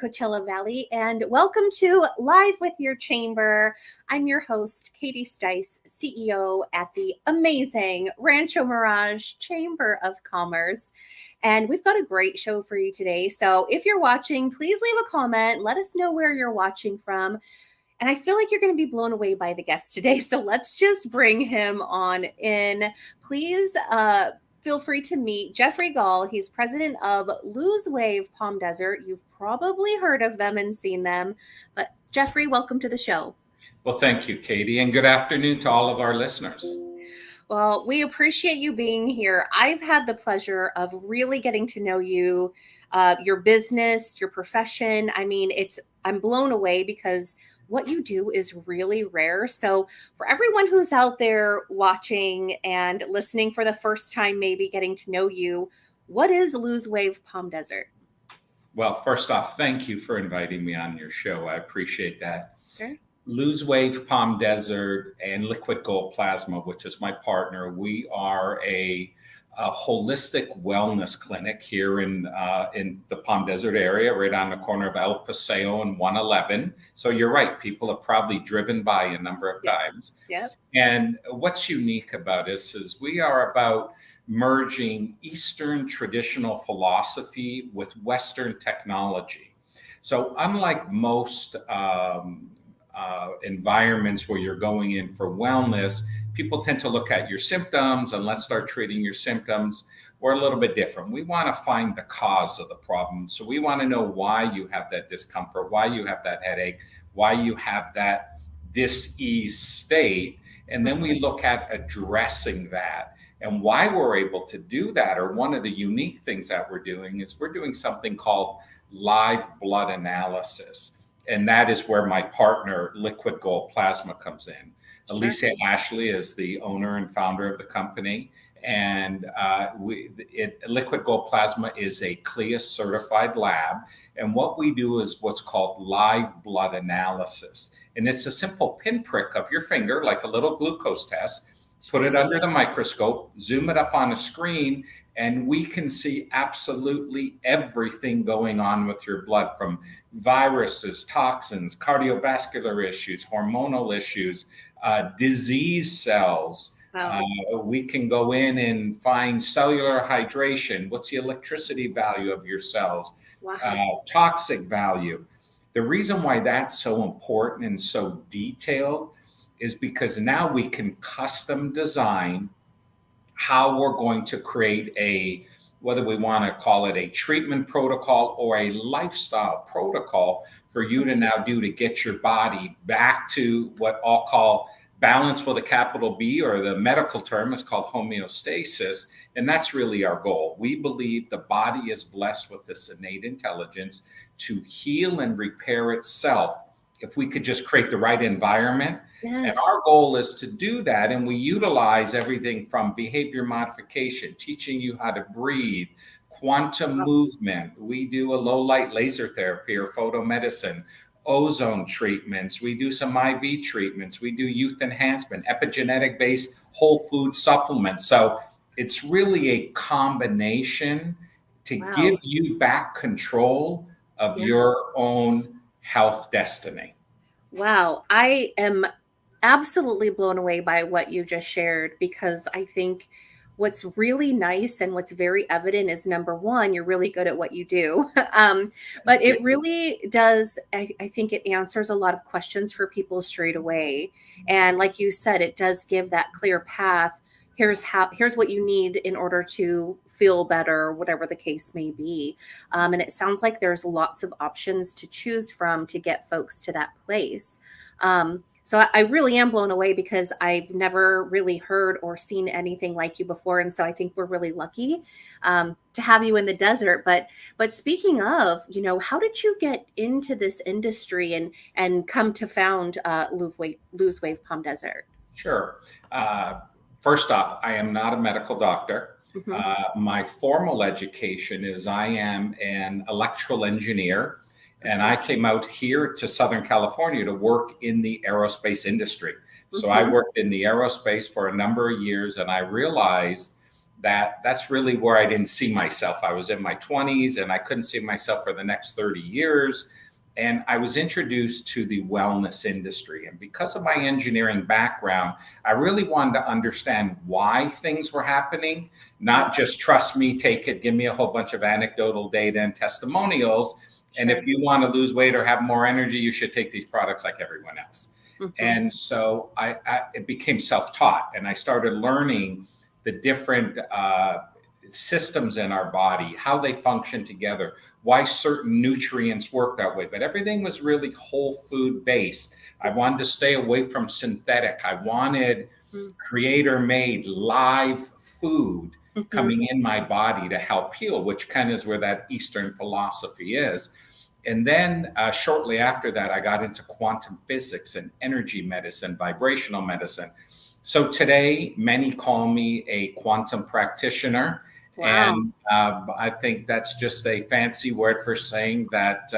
Coachella Valley, and welcome to Live with Your Chamber. I'm your host, Katie Stice, CEO at the amazing Rancho Mirage Chamber of Commerce. And we've got a great show for you today. So if you're watching, please leave a comment. Let us know where you're watching from. And I feel like you're going to be blown away by the guest today. So let's just bring him on in. Please feel free to meet Jeffery Gaal. He's president of LUZwave Palm Desert. You've probably heard of them and seen them. But Jeffery, welcome to the show. Well, thank you, Katie, and good afternoon to all of our listeners. Well, we appreciate you being here. I've had the pleasure of really getting to know you, your business, your profession. I mean, I'm blown away because what you do is really rare. So for everyone who's out there watching and listening for the first time, maybe getting to know you, what is LUZwave Palm Desert? Well, first off, thank you for inviting me on your show. I appreciate that. Sure. LUZwave Palm Desert and Liquid Gold Plasma, which is my partner, we are a holistic wellness clinic here in the Palm Desert area, right on the corner of El Paseo and 111. So you're right, people have probably driven by a number of times. Yep. And what's unique about us is we are about merging Eastern traditional philosophy with Western technology. So unlike most environments where you're going in for wellness, people tend to look at your symptoms and let's start treating your symptoms. We're a little bit different. We want to find the cause of the problem. So we want to know why you have that discomfort, why you have that headache, why you have that dis-ease state. And then we look at addressing that. And why we're able to do that, or one of the unique things that we're doing, is we're doing something called live blood analysis. And that is where my partner, Liquid Gold Plasma, comes in. Sure. Alicia Ashley is the owner and founder of the company. And Liquid Gold Plasma is a CLIA certified lab. And what we do is what's called live blood analysis. And it's a simple pinprick of your finger, like a little glucose test. Put it under the microscope, zoom it up on a screen, and we can see absolutely everything going on with your blood, from viruses, toxins, cardiovascular issues, hormonal issues, disease cells. Wow. We can go in and find cellular hydration. What's the electricity value of your cells? Wow. Toxic value. The reason why that's so important and so detailed is because now we can custom design how we're going to create whether we want to call it a treatment protocol or a lifestyle protocol for you to now do to get your body back to what I'll call balance with a capital B, or the medical term is called homeostasis. And that's really our goal. We believe the body is blessed with this innate intelligence to heal and repair itself if we could just create the right environment. Yes. And our goal is to do that. And we utilize everything from behavior modification, teaching you how to breathe, quantum movement. We do a low light laser therapy or photomedicine, ozone treatments. We do some IV treatments. We do youth enhancement, epigenetic based whole food supplements. So it's really a combination to give you back control of your own health destiny. Wow. I am absolutely blown away by what you just shared, because I think what's really nice and what's very evident is, number one, you're really good at what you do. But it really does, I think it answers a lot of questions for people straight away. And like you said, it does give that clear path. Here's what you need in order to feel better, whatever the case may be. And it sounds like there's lots of options to choose from to get folks to that place. So I really am blown away, because I've never really heard or seen anything like you before. And so I think we're really lucky to have you in the desert. But speaking of, how did you get into this industry and come to found LUZwave Palm Desert? Sure. First off, I am not a medical doctor. Mm-hmm. My formal education is I am an electrical engineer. And I came out here to Southern California to work in the aerospace industry. So I worked in the aerospace for a number of years, and I realized that's really where I didn't see myself. I was in my 20s and I couldn't see myself for the next 30 years. And I was introduced to the wellness industry. And because of my engineering background, I really wanted to understand why things were happening, not just trust me, take it, give me a whole bunch of anecdotal data and testimonials. Sure. And if you want to lose weight or have more energy, you should take these products like everyone else. And so it became self-taught, and I started learning the different systems in our body, how they function together, why certain nutrients work that way. But everything was really whole food based. I wanted to stay away from synthetic. I wanted creator made live food coming in my body to help heal, which kind of is where that Eastern philosophy is. And then shortly after that, I got into quantum physics and energy medicine, vibrational medicine. So today, many call me a quantum practitioner. Wow. And I think that's just a fancy word for saying that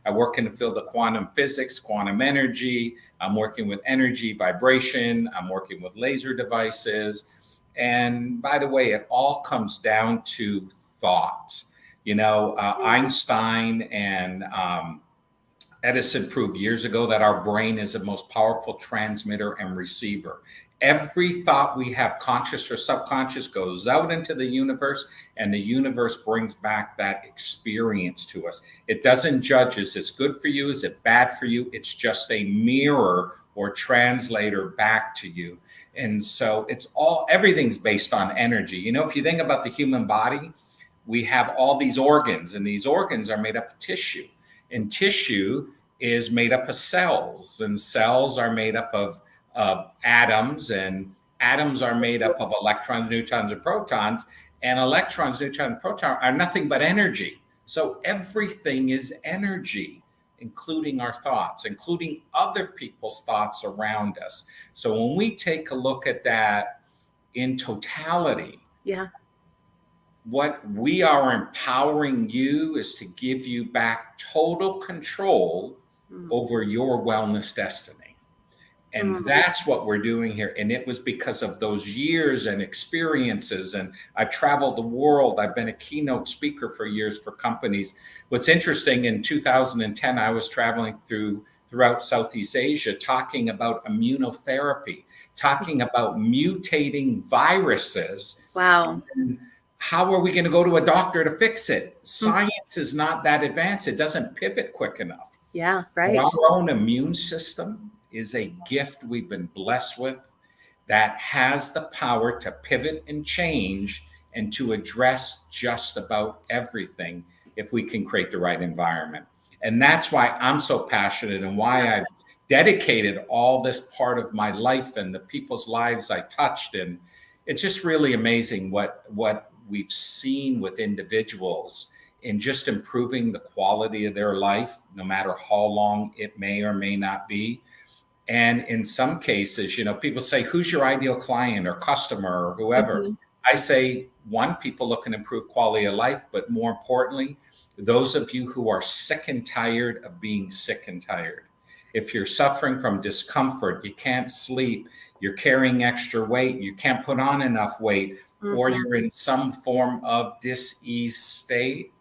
I work in the field of quantum physics, quantum energy. I'm working with energy, vibration. I'm working with laser devices. And by the way, it all comes down to thought. You know, Einstein and Edison proved years ago that our brain is the most powerful transmitter and receiver. Every thought we have, conscious or subconscious, goes out into the universe, and the universe brings back that experience to us. It doesn't judge, is this good for you? Is it bad for you? It's just a mirror or translator back to you. And so everything's based on energy. You know, if you think about the human body, we have all these organs, and these organs are made up of tissue. And tissue is made up of cells, and cells are made up of atoms, and atoms are made up of electrons, neutrons, and protons, and electrons, neutrons, and protons are nothing but energy. So everything is energy, including our thoughts, including other people's thoughts around us. So when we take a look at that in totality, what we are empowering you is to give you back total control over your wellness destiny. And that's what we're doing here. And it was because of those years and experiences. And I've traveled the world. I've been a keynote speaker for years for companies. What's interesting, in 2010, I was traveling throughout Southeast Asia, talking about immunotherapy, talking about mutating viruses. Wow. And how are we going to go to a doctor to fix it? Science is not that advanced. It doesn't pivot quick enough. Yeah, right. But our own immune system is a gift we've been blessed with that has the power to pivot and change and to address just about everything if we can create the right environment. And that's why I'm so passionate, and why I've dedicated all this part of my life and the people's lives I touched. And it's just really amazing what we've seen with individuals in just improving the quality of their life, no matter how long it may or may not be. And in some cases, you know, people say, who's your ideal client or customer or whoever? I say, one, people looking to improve quality of life, but more importantly, those of you who are sick and tired of being sick and tired. If you're suffering from discomfort, you can't sleep, you're carrying extra weight, you can't put on enough weight, or you're in some form of dis-ease state,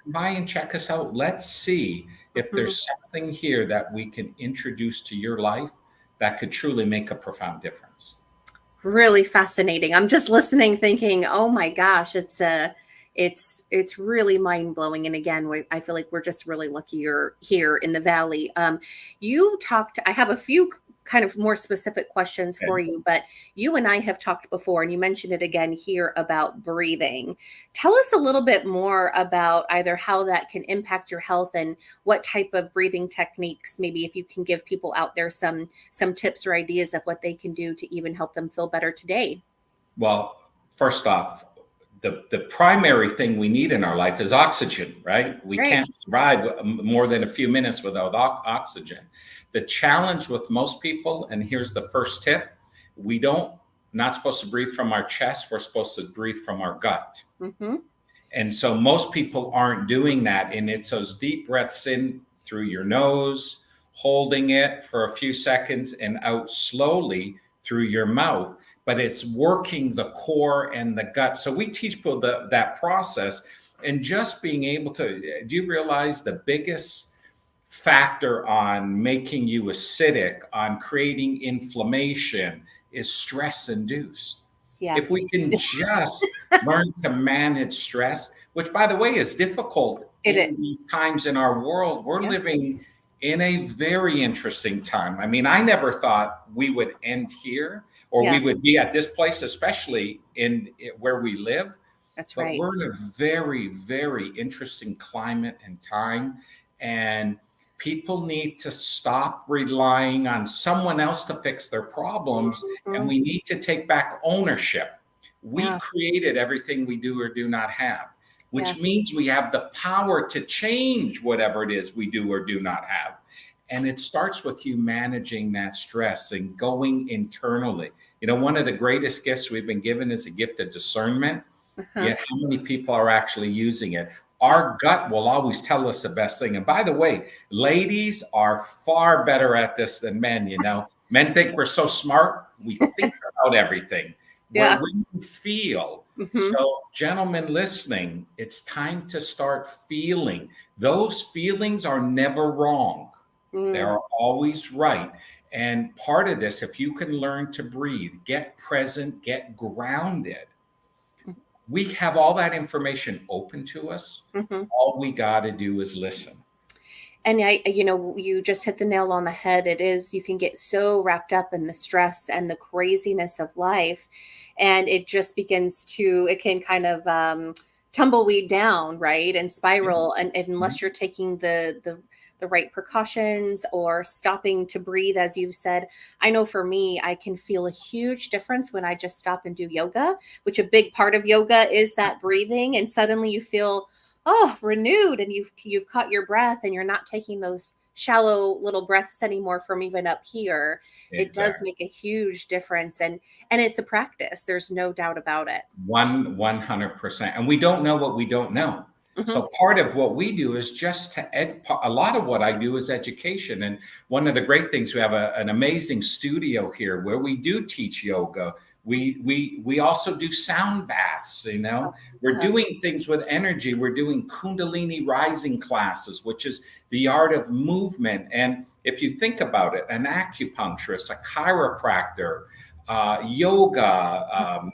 buy and check us out. Let's see if there's something here that we can introduce to your life that could truly make a profound difference. Really fascinating. I'm just listening, thinking, oh my gosh, it's really mind blowing. And again, I feel like we're just really lucky you're here in the Valley. I have a few kind of more specific questions for you, but you and I have talked before, and you mentioned it again here about breathing. Tell us a little bit more about either how that can impact your health and what type of breathing techniques, maybe if you can give people out there some tips or ideas of what they can do to even help them feel better today. Well, first off, the primary thing we need in our life is oxygen, right? We can't survive more than a few minutes without oxygen. The challenge with most people, and here's the first tip, not supposed to breathe from our chest, we're supposed to breathe from our gut. And so most people aren't doing that. And it's those deep breaths in through your nose, holding it for a few seconds, and out slowly through your mouth. but it's working the core and the gut. So we teach people that process, and just being able to, do you realize the biggest factor on making you acidic, on creating inflammation, is stress induced? Yeah. If we can just learn to manage stress, which by the way is difficult It is. in the times in our world, we're Yeah. living in a very interesting time. I mean, I never thought we would end here, or Yeah. we would be at this place, especially in where we live. That's But right. we're in a very, very interesting climate and time. And people need to stop relying on someone else to fix their problems. And Mhm. we need to take back ownership. We Yeah. created everything we do or do not have, Yeah. which means we have the power to change whatever it is we do or do not have. And it starts with you managing that stress and going internally. You know, one of the greatest gifts we've been given is a gift of discernment. Uh-huh. Yet, how many people are actually using it? Our gut will always tell us the best thing. And by the way, ladies are far better at this than men. You know, men think we're so smart, we think about everything. Where Yeah. we feel. Mhm. So, gentlemen listening, it's time to start feeling. Those feelings are never wrong. They Mm. are always right. And part of this, if you can learn to breathe, get present, get grounded, we have all that information open to us. Mhm. All we got to do is listen. And you just hit the nail on the head. It is, you can get so wrapped up in the stress and the craziness of life, and it can kind of tumbleweed down, right? And spiral. And Mhm. unless you're taking the right precautions or stopping to breathe, as you've said. I know for me, I can feel a huge difference when I just stop and do yoga, which a big part of yoga is that breathing. And suddenly you feel, oh, renewed, and you've caught your breath, and you're not taking those shallow little breaths anymore from even up here. It does Exactly. make a huge difference, and it's a practice. There's no doubt about it. 100%. And we don't know what we don't know. Mhm. So part of what we do is just a lot of what I do is education. And one of the great things, we have an amazing studio here where we do teach yoga. We also do sound baths, you know. We're Uh-huh. doing things with energy. We're doing Kundalini rising classes, which is the art of movement. And if you think about it, an acupuncturist, a chiropractor, yoga,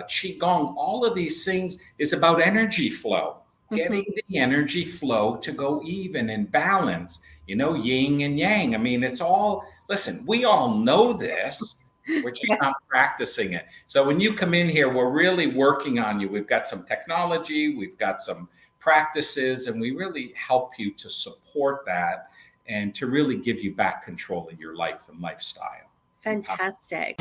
qigong, all of these things is about energy flow, Mhm. getting the energy flow to go even and balance, you know, yin and yang. I mean, it's all, listen, we all know this. We're just Yeah. not practicing it. So when you come in here, we're really working on you. We've got some technology, we've got some practices, and we really help you to support that and to really give you back control of your life and lifestyle. Fantastic.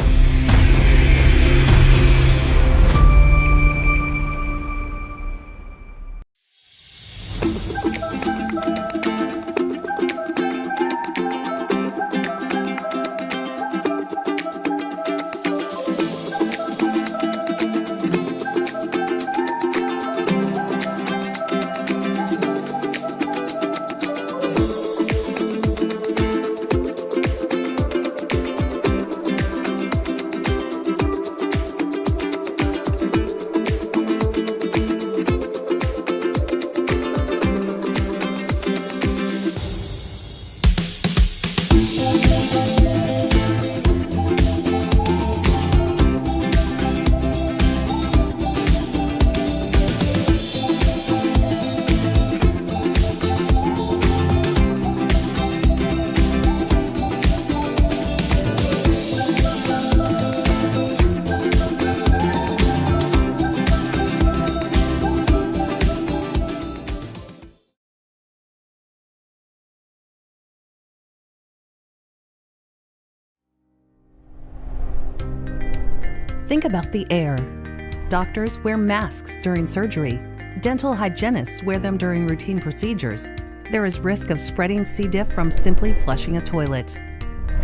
Think about the air. Doctors wear masks during surgery. Dental hygienists wear them during routine procedures. There is risk of spreading C. diff from simply flushing a toilet.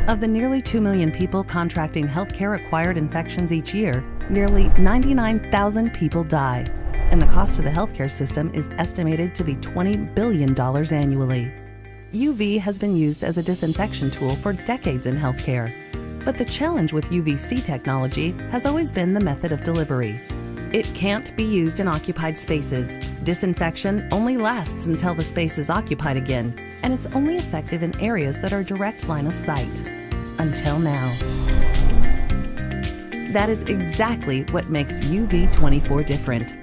Of the nearly 2 million people contracting healthcare-acquired infections each year, nearly 99,000 people die, and the cost to the healthcare system is estimated to be $20 billion annually. UV has been used as a disinfection tool for decades in healthcare. But the challenge with UVC technology has always been the method of delivery. It can't be used in occupied spaces. Disinfection only lasts until the space is occupied again, and it's only effective in areas that are direct line of sight. Until now. That is exactly what makes UV24 different.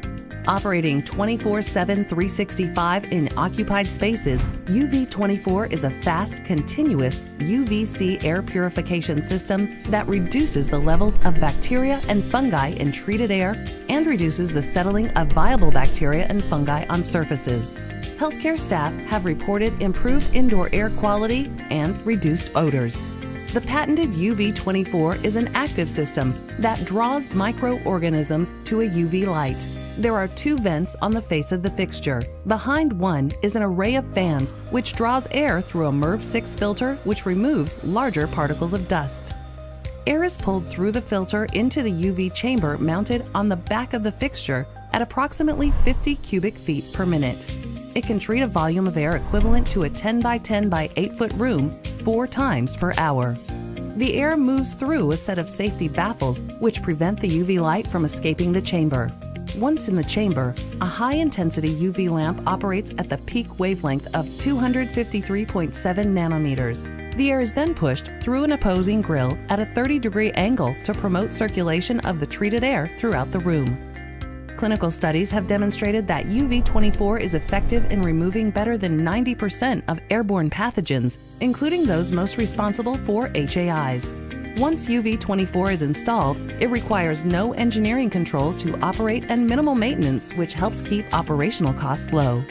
Operating 24/7, 365 in occupied spaces, UV24 is a fast, continuous UVC air purification system that reduces the levels of bacteria and fungi in treated air and reduces the settling of viable bacteria and fungi on surfaces. Healthcare staff have reported improved indoor air quality and reduced odors. The patented UV24 is an active system that draws microorganisms to a UV light. There are 2 vents on the face of the fixture. Behind one is an array of fans which draws air through a MERV6 filter which removes larger particles of dust. Air is pulled through the filter into the UV chamber mounted on the back of the fixture at approximately 50 cubic feet per minute. It can treat a volume of air equivalent to a 10 by 10 by 8 foot room 4 times per hour. The air moves through a set of safety baffles which prevent the UV light from escaping the chamber. Once in the chamber, a high-intensity UV lamp operates at the peak wavelength of 253.7 nanometers. The air is then pushed through an opposing grill at a 30-degree angle to promote circulation of the treated air throughout the room. Clinical studies have demonstrated that UV24 is effective in removing better than 90% of airborne pathogens, including those most responsible for HAIs. Once UV24 is installed, it requires no engineering controls to operate and minimal maintenance, which helps keep operational costs low.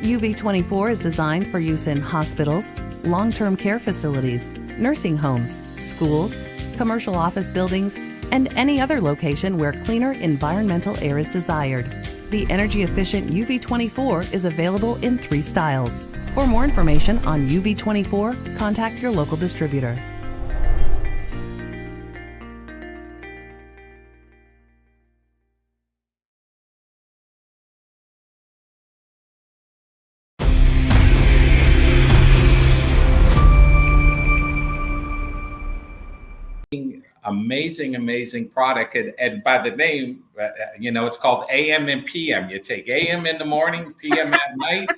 UV24 is designed for use in hospitals, long-term care facilities, nursing homes, schools, commercial office buildings, and any other location where cleaner environmental air is desired. The energy-efficient UV24 is available in 3 styles. For more information on UV24, contact your local distributor. Amazing product. And by the name, it's called AM and PM. You take AM in the morning, PM at night,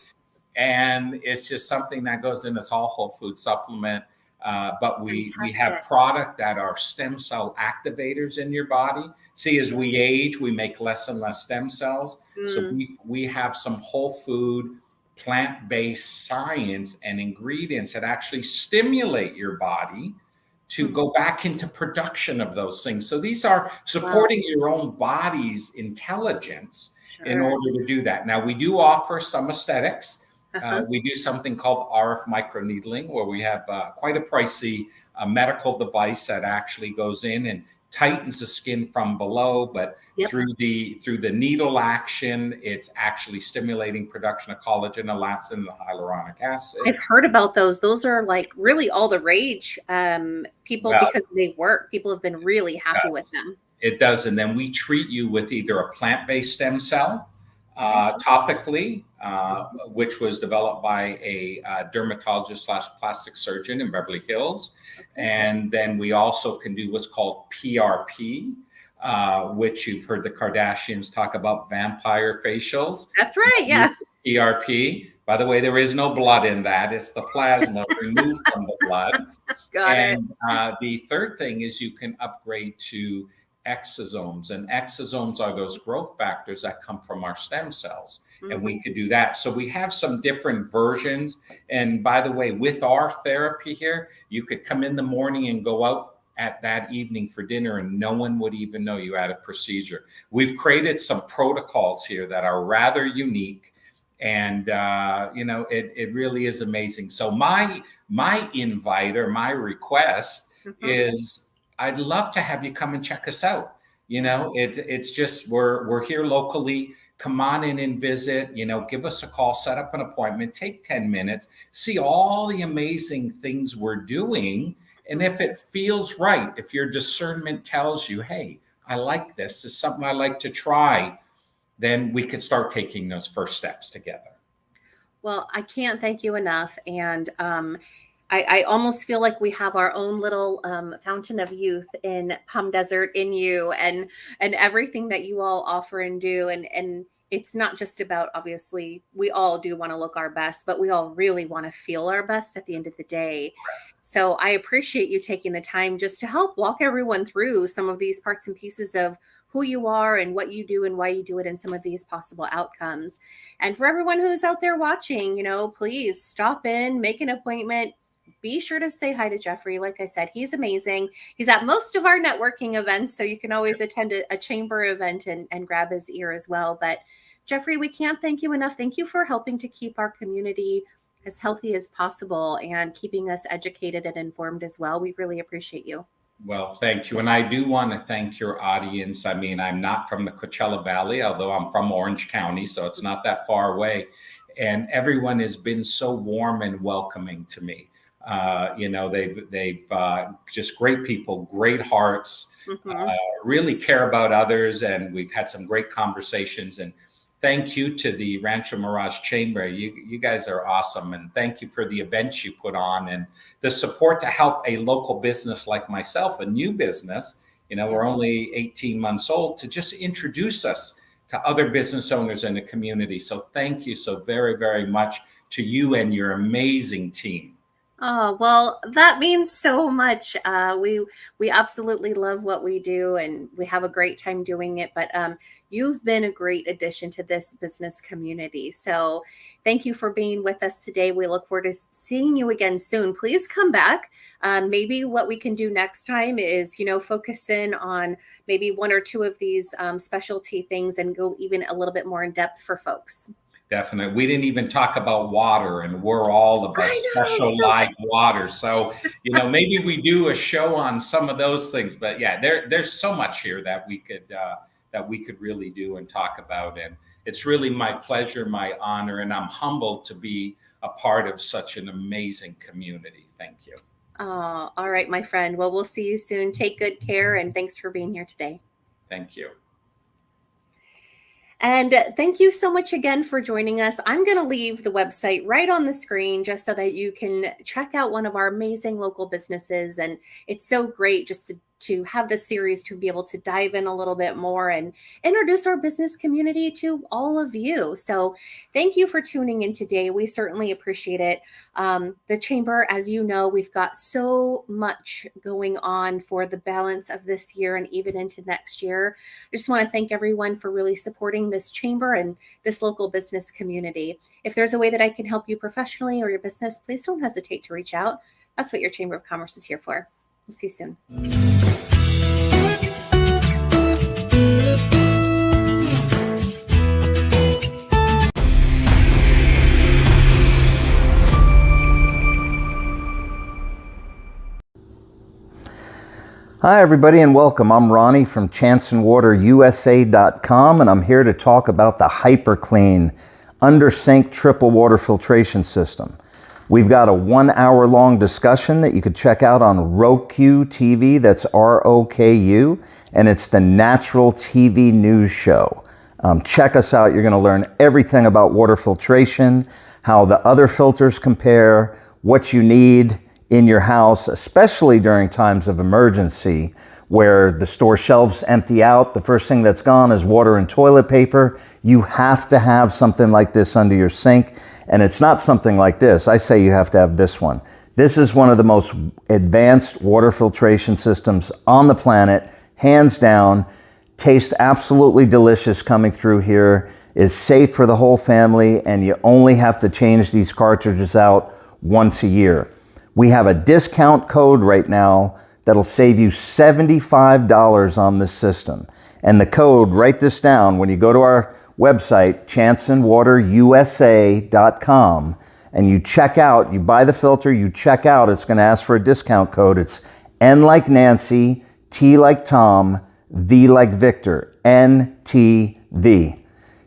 and it's just something that goes in this all whole food supplement. But we have product that are stem cell activators in your body. See, as we age, we make less and less stem cells. So we have some whole food, plant-based science and ingredients that actually stimulate your body to go back into production of those things. So these are supporting your own body's intelligence in order to do that. Now, we do offer some aesthetics. We do something called RF microneedling, where we have quite a pricey medical device that actually goes in and tightens the skin from below, but through the needle action, it's actually stimulating production of collagen, elastin, and hyaluronic acid. I've heard about those. Those are like really all the rage. Because they work. People have been really happy with them. It does. And then we treat you with either a plant-based stem cell topically, which was developed by a dermatologist / plastic surgeon in Beverly Hills. And then we also can do what's called PRP, which you've heard the Kardashians talk about, vampire facials. That's right, yeah. PRP. By the way, there is no blood in that. It's the plasma removed from the blood. Got it. The third thing is you can upgrade to exosomes, and exosomes are those growth factors that come from our stem cells. And we could do that. So we have some different versions. And by the way, with our therapy here, you could come in the morning and go out at that evening for dinner and no one would even know you had a procedure. We've created some protocols here that are rather unique. And, it really is amazing. So my invite or my request is I'd love to have you come and check us out. It's just, we're here locally. Come on in and visit, give us a call, set up an appointment, take 10 minutes, see all the amazing things we're doing. And if it feels right, if your discernment tells you, hey, I like this is something I like to try, then we could start taking those first steps together. Well, I can't thank you enough. And I almost feel like we have our own little fountain of youth in Palm Desert in you, and everything that you all offer and do, and it's not just about, obviously we all do want to look our best, but we all really want to feel our best at the end of the day. So I appreciate you taking the time just to help walk everyone through some of these parts and pieces of who you are and what you do and why you do it, and some of these possible outcomes. And for everyone who's out there watching, please stop in, make an appointment. Be sure to say hi to Jeffery. Like I said, he's amazing. He's at most of our networking events, so you can always attend a chamber event and grab his ear as well. But Jeffery, we can't thank you enough. Thank you for helping to keep our community as healthy as possible and keeping us educated and informed as well. We really appreciate you. Well, thank you. And I do want to thank your audience. I mean, I'm not from the Coachella Valley, although I'm from Orange County, so it's not that far away. And everyone has been so warm and welcoming to me. They've just great people, great hearts, really care about others. And we've had some great conversations. And thank you to the Rancho Mirage Chamber. You guys are awesome. And thank you for the events you put on and the support to help a local business like myself, a new business. We're only 18 months old, to just introduce us to other business owners in the community. So thank you so very, very much to you and your amazing team. Oh, well, that means so much. We absolutely love what we do, and we have a great time doing it. But you've been a great addition to this business community. So thank you for being with us today. We look forward to seeing you again soon. Please come back. Maybe what we can do next time is, focus in on maybe one or two of these specialty things and go even a little bit more in depth for folks. Definitely. We didn't even talk about water, and we're all about specialized water. So, maybe we do a show on some of those things, but yeah, there's so much here that we could really do and talk about. And it's really my pleasure, my honor, and I'm humbled to be a part of such an amazing community. Thank you. All right, my friend. Well, we'll see you soon. Take good care, and thanks for being here today. Thank you. And thank you so much again for joining us. I'm going to leave the website right on the screen just so that you can check out one of our amazing local businesses. And it's so great just to have this series to be able to dive in a little bit more and introduce our business community to all of you. So thank you for tuning in today. We certainly appreciate it. The Chamber, as you know, we've got so much going on for the balance of this year and even into next year. I just want to thank everyone for really supporting this Chamber and this local business community. If there's a way that I can help you professionally or your business, please don't hesitate to reach out. That's what your Chamber of Commerce is here for. We'll see you soon. Hi everybody and welcome. I'm Ronnie from ChanceandWaterUSA.com, and I'm here to talk about the HyperClean under sink triple water filtration system. We've got a 1 hour long discussion that you could check out on Roku TV. That's ROKU, and it's the Natural TV News Show. Check us out. You're going to learn everything about water filtration, how the other filters compare, what you need in your house, especially during times of emergency where the store shelves empty out. The first thing that's gone is water and toilet paper. You have to have something like this under your sink. And it's not something like this. I say you have to have this one. This is one of the most advanced water filtration systems on the planet, hands down. Tastes absolutely delicious coming through here, is safe for the whole family, and you only have to change these cartridges out once a year. We have a discount code right now that'll save you $75 on this system. And the code, write this down, when you go to our website, ChanceandWaterUSA.com, and you check out, you buy the filter, you check out, it's going to ask for a discount code. It's N like Nancy, T like Tom, V like Victor, NTV.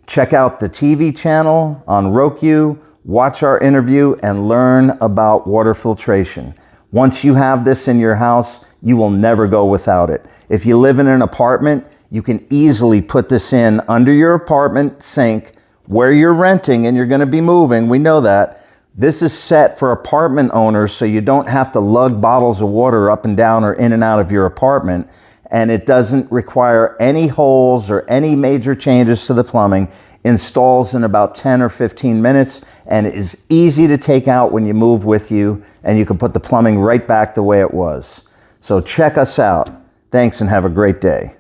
Check out the TV channel on Roku, watch our interview, and learn about water filtration. Once you have this in your house, you will never go without it. If you live in an apartment, you can easily put this in under your apartment sink where you're renting and you're going to be moving. We know that. This is set for apartment owners so you don't have to lug bottles of water up and down or in and out of your apartment, and it doesn't require any holes or any major changes to the plumbing. Installs in about 10 or 15 minutes, and it is easy to take out when you move with you, and you can put the plumbing right back the way it was. So check us out. Thanks and have a great day.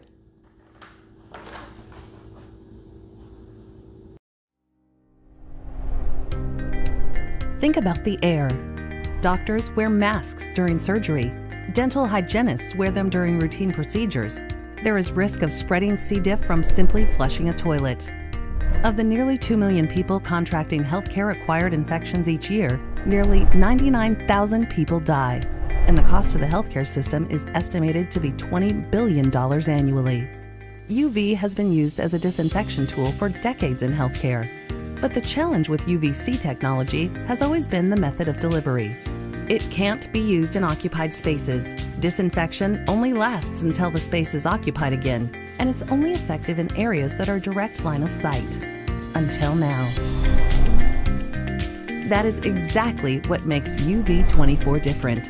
Think about the air. Doctors wear masks during surgery. Dental hygienists wear them during routine procedures. There is risk of spreading C. diff from simply flushing a toilet. Of the nearly 2 million people contracting healthcare-acquired infections each year, nearly 99,000 people die, and the cost to the healthcare system is estimated to be $20 billion annually. UV has been used as a disinfection tool for decades in healthcare, but the challenge with UVC technology has always been the method of delivery. It can't be used in occupied spaces. Disinfection only lasts until the space is occupied again, and it's only effective in areas that are direct line of sight. Until now. That is exactly what makes UV24 different.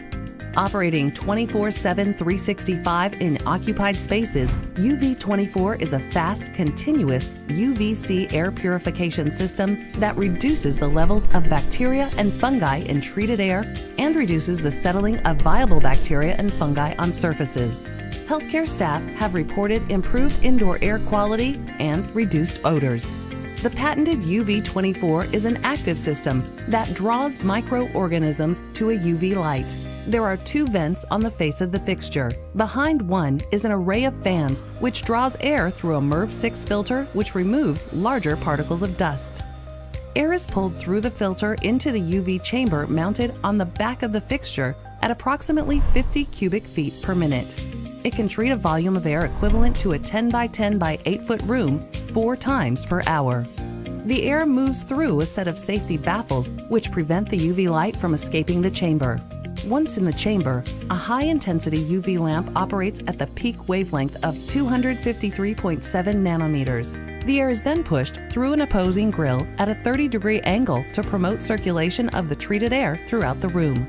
Operating 24/7, 365 in occupied spaces, UV24 is a fast, continuous UVC air purification system that reduces the levels of bacteria and fungi in treated air and reduces the settling of viable bacteria and fungi on surfaces. Healthcare staff have reported improved indoor air quality and reduced odors. The patented UV24 is an active system that draws microorganisms to a UV light. There are 2 vents on the face of the fixture. Behind one is an array of fans which draws air through a MERV 6 filter which removes larger particles of dust. Air is pulled through the filter into the UV chamber mounted on the back of the fixture at approximately 50 cubic feet per minute. It can treat a volume of air equivalent to a 10 by 10 by 8 foot room 4 times per hour. The air moves through a set of safety baffles which prevent the UV light from escaping the chamber. Once in the chamber, a high-intensity UV lamp operates at the peak wavelength of 253.7 nanometers. The air is then pushed through an opposing grill at a 30-degree angle to promote circulation of the treated air throughout the room.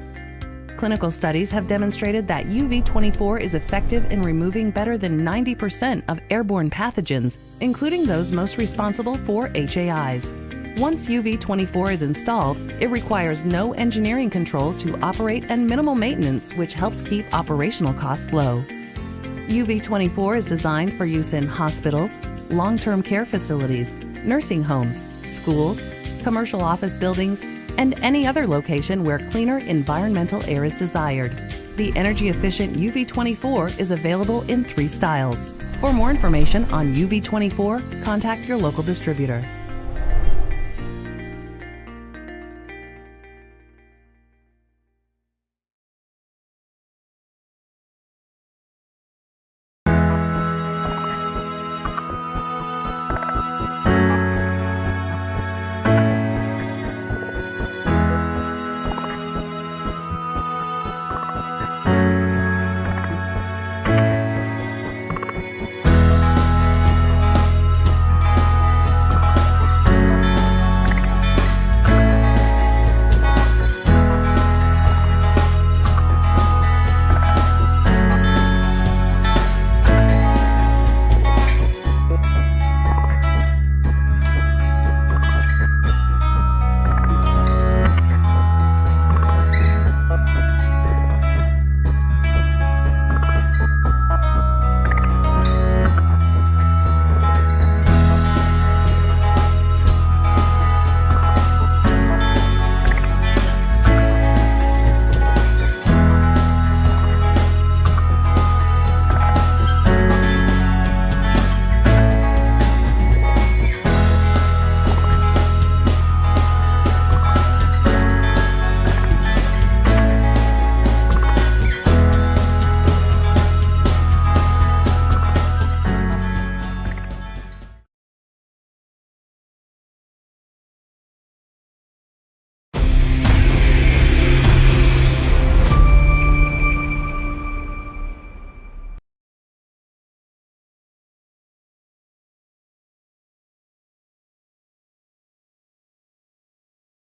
Clinical studies have demonstrated that UV24 is effective in removing better than 90% of airborne pathogens, including those most responsible for HAIs. Once UV24 is installed, it requires no engineering controls to operate and minimal maintenance, which helps keep operational costs low. UV24 is designed for use in hospitals, long-term care facilities, nursing homes, schools, commercial office buildings, and any other location where cleaner environmental air is desired. The energy-efficient UV24 is available in 3 styles. For more information on UV24, contact your local distributor.